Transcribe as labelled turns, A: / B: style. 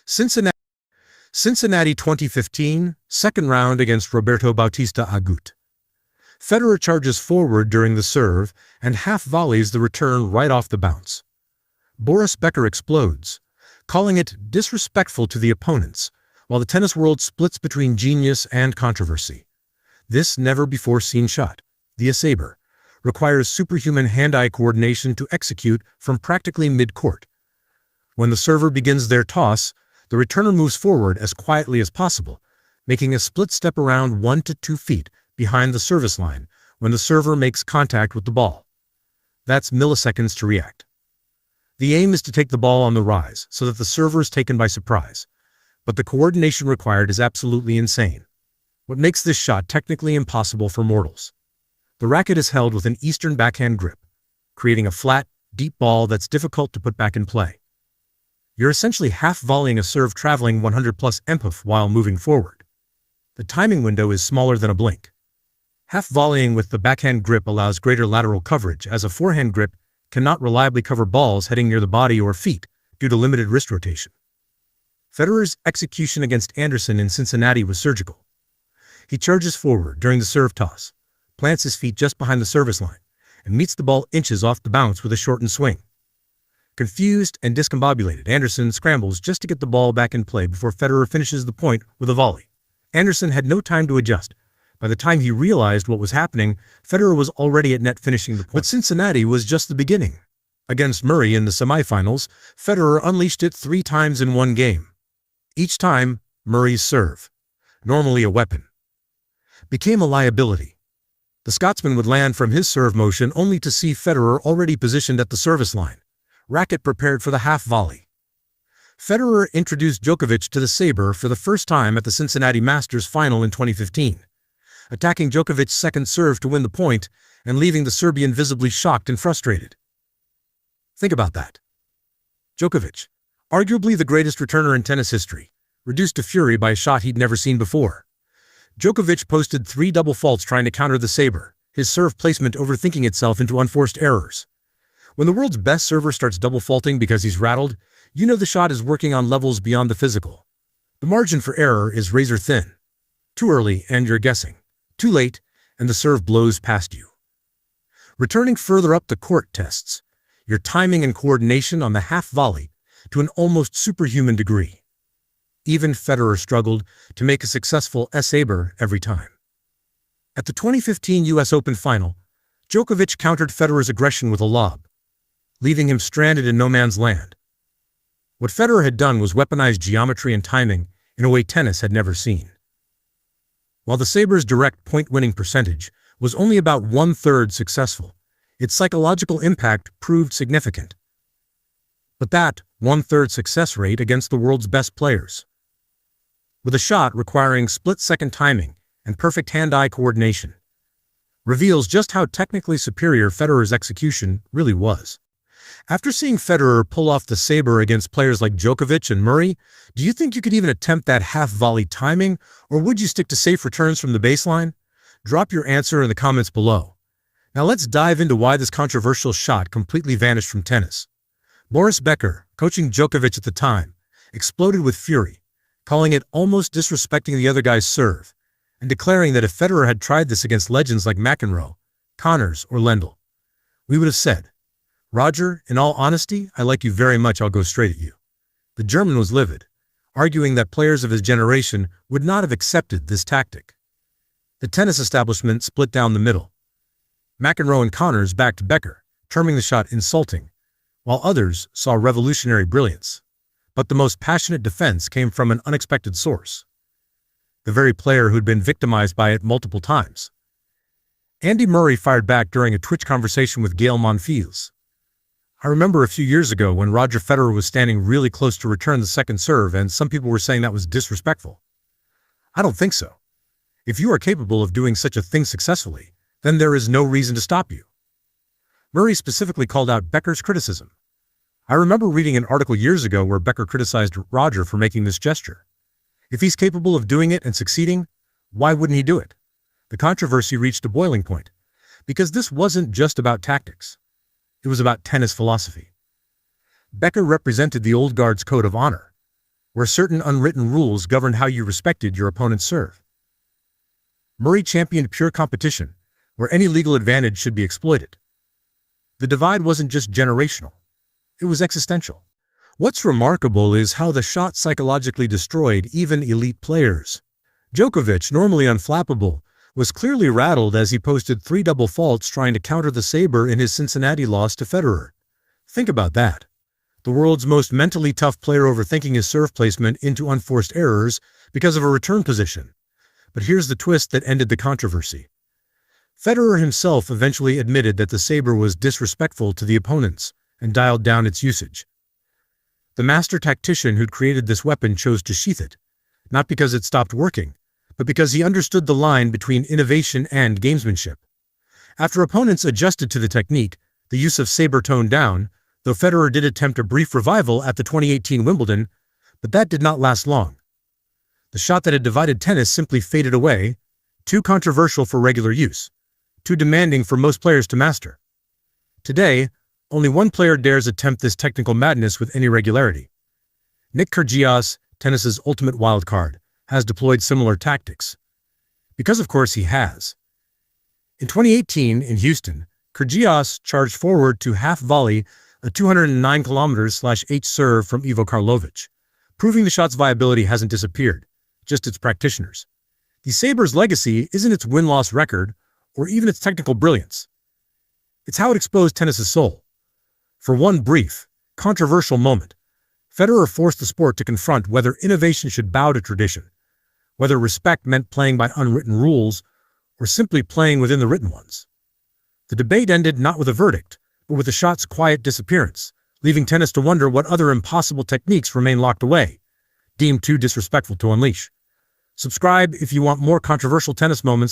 A: Cincinnati, Cincinnati 2015, second round against Roberto Bautista Agut. Federer charges forward during the serve and half volleys the return right off the bounce. Boris Becker explodes, calling it disrespectful to the opponents, while the tennis world splits between genius and controversy. This never-before-seen shot, the SABR, requires superhuman hand-eye coordination to execute from practically mid-court. When the server begins their toss, the returner moves forward as quietly as possible, making a split step around 1 to 2 feet behind the service line when the server makes contact with the ball. That's milliseconds to react. The aim is to take the ball on the rise so that the server is taken by surprise, but the coordination required is absolutely insane. What makes this shot technically impossible for mortals? The racket is held with an Eastern backhand grip, creating a flat, deep ball that's difficult to put back in play. You're essentially half-volleying a serve traveling 100+ mph while moving forward. The timing window is smaller than a blink. Half-volleying with the backhand grip allows greater lateral coverage, as a forehand grip cannot reliably cover balls heading near the body or feet due to limited wrist rotation. Federer's execution against Anderson in Cincinnati was surgical. He charges forward during the serve toss, plants his feet just behind the service line, and meets the ball inches off the bounce with a shortened swing. Confused and discombobulated, Anderson scrambles just to get the ball back in play before Federer finishes the point with a volley. Anderson had no time to adjust. By the time he realized what was happening, Federer was already at net finishing the point. But Cincinnati was just the beginning. Against Murray in the semifinals, Federer unleashed it 3 times in one game. Each time, Murray's serve, normally a weapon, became a liability. The Scotsman would land from his serve motion only to see Federer already positioned at the service line, racket prepared for the half volley. Federer introduced Djokovic to the SABR for the first time at the Cincinnati Masters final in 2015, attacking Djokovic's second serve to win the point and leaving the Serbian visibly shocked and frustrated. Think about that. Djokovic, arguably the greatest returner in tennis history, reduced to fury by a shot he'd never seen before. Djokovic posted 3 double faults trying to counter the SABR, his serve placement overthinking itself into unforced errors. When the world's best server starts double faulting because he's rattled, you know the shot is working on levels beyond the physical. The margin for error is razor thin. Too early and you're guessing. Too late and the serve blows past you. Returning further up the court tests your timing and coordination on the half volley to an almost superhuman degree. Even Federer struggled to make a successful SABR every time. At the 2015 US Open final, Djokovic countered Federer's aggression with a lob, leaving him stranded in no man's land. What Federer had done was weaponize geometry and timing in a way tennis had never seen. While the SABR's direct point-winning percentage was only about 1/3 successful, its psychological impact proved significant. But that 1/3 success rate against the world's best players, with a shot requiring split-second timing and perfect hand-eye coordination, reveals just how technically superior Federer's execution really was. After seeing Federer pull off the SABR against players like Djokovic and Murray, do you think you could even attempt that half-volley timing, or would you stick to safe returns from the baseline? Drop your answer in the comments below. Now let's dive into why this controversial shot completely vanished from tennis. Boris Becker, coaching Djokovic at the time, exploded with fury, calling it almost disrespecting the other guy's serve, and declaring that if Federer had tried this against legends like McEnroe, Connors, or Lendl, we would have said, "Roger, in all honesty, I like you very much, I'll go straight at you." The German was livid, arguing that players of his generation would not have accepted this tactic. The tennis establishment split down the middle. McEnroe and Connors backed Becker, terming the shot insulting, while others saw revolutionary brilliance. But the most passionate defense came from an unexpected source, the very player who'd been victimized by it multiple times. Andy Murray fired back during a Twitch conversation with Gael Monfils. "I remember a few years ago when Roger Federer was standing really close to return the second serve and some people were saying that was disrespectful. I don't think so. If you are capable of doing such a thing successfully, then there is no reason to stop you." Murray specifically called out Becker's criticism. I remember reading an article years ago where Becker criticized Roger for making this gesture. If he's capable of doing it and succeeding, why wouldn't he do it? The controversy reached a boiling point, because this wasn't just about tactics. It was about tennis philosophy. Becker represented the old guard's code of honor. where certain unwritten rules governed how you respected your opponent's serve. Murray championed pure competition, where any legal advantage should be exploited. The divide wasn't just generational, it was existential. What's remarkable is how the shot psychologically destroyed even elite players. Djokovic, normally unflappable, was clearly rattled as he posted 3 double faults trying to counter the SABR in his Cincinnati loss to Federer. Think about that. The world's most mentally tough player overthinking his serve placement into unforced errors because of a return position. But here's the twist that ended the controversy. Federer himself eventually admitted that the SABR was disrespectful to the opponents and dialed down its usage. The master tactician who'd created this weapon chose to sheath it, not because it stopped working, but because he understood the line between innovation and gamesmanship. After opponents adjusted to the technique, the use of SABR toned down, though Federer did attempt a brief revival at the 2018 Wimbledon, but that did not last long. The shot that had divided tennis simply faded away, too controversial for regular use, too demanding for most players to master. Today, only one player dares attempt this technical madness with any regularity. Nick Kyrgios, tennis's ultimate wildcard, has deployed similar tactics. Because of course he has. In 2018, in Houston, Kyrgios charged forward to half-volley a 209 km/h serve from Ivo Karlovic, proving the shot's viability hasn't disappeared, just its practitioners. The SABR's legacy isn't its win-loss record or even its technical brilliance. It's how it exposed tennis's soul. For one brief, controversial moment, Federer forced the sport to confront whether innovation should bow to tradition, whether respect meant playing by unwritten rules or simply playing within the written ones. The debate ended not with a verdict, but with the shot's quiet disappearance, leaving tennis to wonder what other impossible techniques remain locked away, deemed too disrespectful to unleash. Subscribe if you want more controversial tennis moments